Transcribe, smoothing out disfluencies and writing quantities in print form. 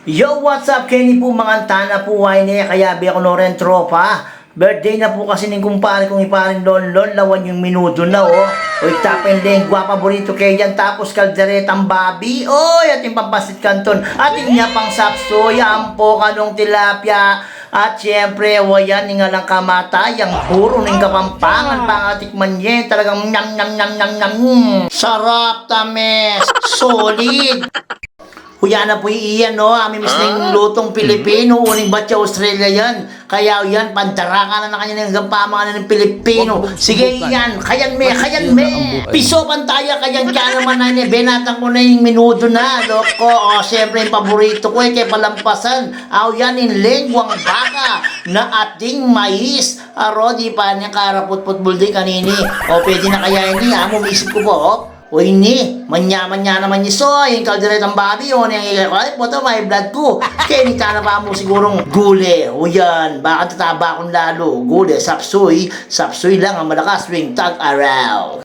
Yo, what's up? Kenny po mga tana po ay niya kaya bi ako no rin tropa. Birthday na po kasi ng kumpare kong iparin Lon lawan yung minuto na oh. Oy, tapin din, guwapa bonito kayo dyan. Tapos kalderetang babi. Oy, ating pampasit kanton. Ating niya pang sapsoy, ampo kanong tilapia. At syempre, wayan nga lang kamatay. Ang puro ng kapampangan pangatikman niya. Talagang nyam nyam nyam nyam nyam. Sarap tames. Solid. Kuya na po iyan, no? Ami mis na yung lutong Pilipino. Uning batya Australia yan. Kaya yan, pantarakan na kanya ng gampamangan ng Pilipino. Sige yan, kayan me. Piso pantaya, kayan kaya naman na niya. Benatang ko na yung minuto na, loko. O, siyempre yung paborito ko, kaya palampasan. Aw yan, yung lengwang baka na ating mais. Aro, di pa niya karapot-putbul di kanini. O, pwede na kaya ini, ha? Mumisip ko po, oh. O ini, manyaman niya naman ni Soy, yung kalderetang babi, o niyang ikakalik po ito, may blood ko. Kaya ni ka na pa mo sigurong gule. O yan, baka tataba akong lalo. Gule, sapsoy lang ang malakas tuwing tag-araw.